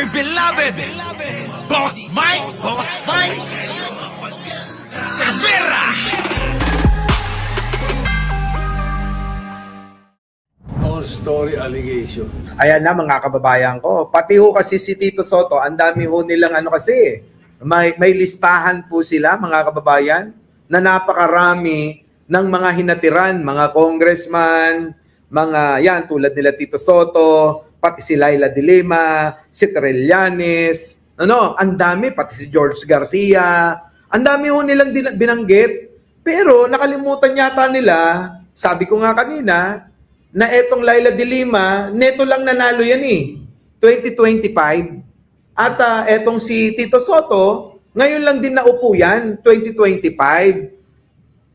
Our beloved Boss Mike Cervera. All story allegation. Ayan na mga kababayan ko. Pati ho kasi si Tito Sotto, ang dami ho nilang ano kasi, may listahan po sila mga kababayan na napakarami ng mga hinatiran, mga congressman, mga yan tulad nila Tito Sotto, pati si Laila de Lima, si Trillanes, ang dami, pati si George Garcia, ang dami ho nilang binanggit. Pero nakalimutan yata nila, sabi ko nga kanina, na etong Laila de Lima, neto lang nanalo yan 2025. At etong si Tito Sotto, ngayon lang din naupo yan, 2025.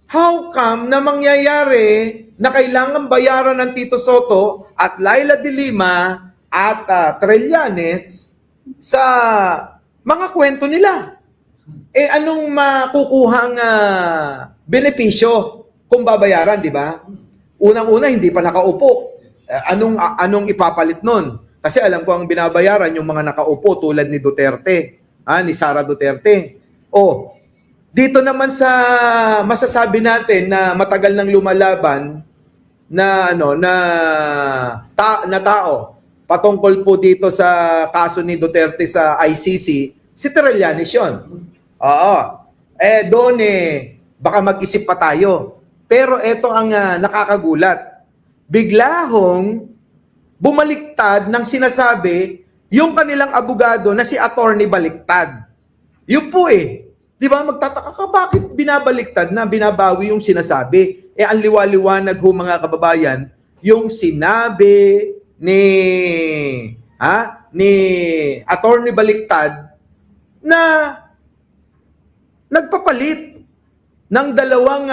How come na mangyayari na kailangan bayaran ng Tito Sotto at Laila de Lima at Trillanes sa mga kwento nila? Anong makukuhang benepisyo kung babayaran, di ba? Unang-una, hindi pa nakaupo. Anong ipapalit nun? Kasi alam ko ang binabayaran yung mga nakaupo tulad ni Duterte, ni Sara Duterte. Dito naman sa masasabi natin na matagal nang lumalaban na tao patungkol po dito sa kaso ni Duterte sa ICC, si Trillanes yun. Doon baka mag-isip pa tayo. Pero ito ang nakakagulat. Bigla hong bumaliktad ng sinasabi yung kanilang abogado na si Attorney Baliktad. Yun po Di ba? Magtataka ka, bakit binabaliktad na binabawi yung sinasabi? Ang liwa-liwanag ho mga kababayan, yung sinabi ni Attorney Baliktad na nagpapalit ng dalawang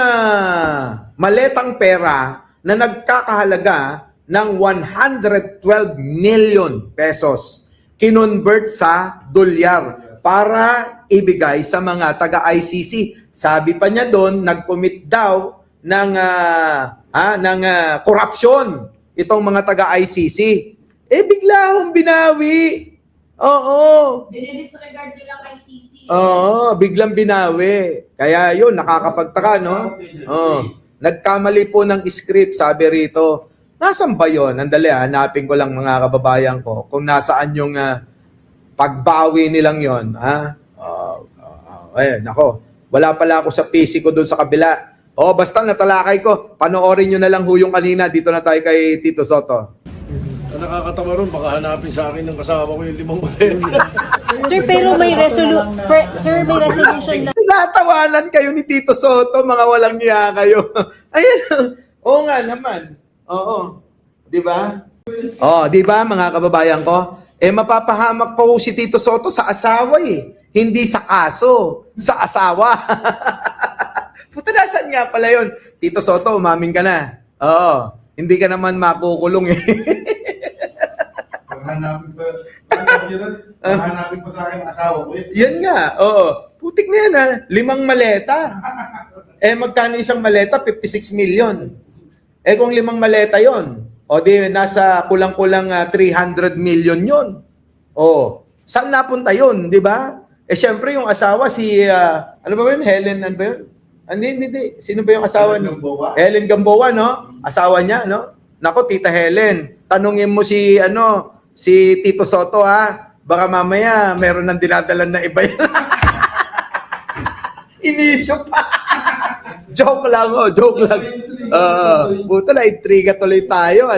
maletang pera na nagkakahalaga ng 112 million pesos. Kinonvert sa dolyar para ibigay sa mga taga-ICC. Sabi pa niya doon, nag-commit daw ng korupsyon itong mga taga-ICC. Bigla akong binawi. Dinidisregard nilang ICC. Biglang binawi. Kaya yun, nakakapagtaka, no? Nagkamali po ng script, sabi rito. Nasaan ba yun? Andali, hanapin ko lang mga kababayan ko kung nasaan yung pagbawi nilang yun. Nako. Wala pala ako sa PC ko doon sa kabila. Basta natalakay ko. Panoorin nyo na lang yung kanina. Dito na tayo kay Tito Sotto. Ang nakakatawa ron, baka hanapin sa akin ng kasama ko yung 5 maleta. Sir, pero may may resolution na. Natawanan kayo ni Tito Sotto, mga walang niya kayo. Ayan. Oo nga naman. Oo. Di ba? Di ba mga kababayan ko? Mapapahamak pa si Tito Sotto sa asawa Hindi sa kaso, sa asawa. Puta, nasan nga pala yun? Tito Sotto, umamin ka na. Hindi ka naman makukulong Hanapin pa sa akin ang asawa ko. Yan nga, Putik na yan 5 maleta. Magkano isang maleta? 56 million. Kung 5 maleta yon, di nasa kulang-kulang 300 million yon. Saan napunta yon, di ba? Syempre yung asawa si, ano ba yun? Helen, ano ba yun? Hindi. Sino ba yung asawa niya? Helen Gamboa, no? Asawa niya, no? Nako, Tita Helen, tanungin mo si Tito Sotto, baka mamaya meron nang dinadalan na iba yan. Inisyo pa. Joke lang. Puta na, intriga tuloy tayo,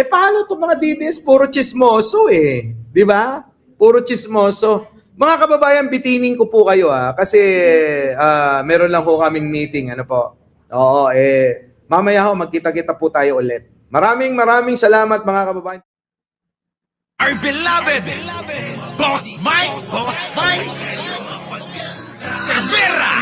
paano itong mga DDS? Puro chismoso, Di ba? Puro chismoso. Mga kababayan, bitinin ko po kayo, kasi meron lang po kaming meeting, mamaya magkita-kita po tayo ulit. Maraming salamat mga kababayan. Our beloved Boss Mike Cervera.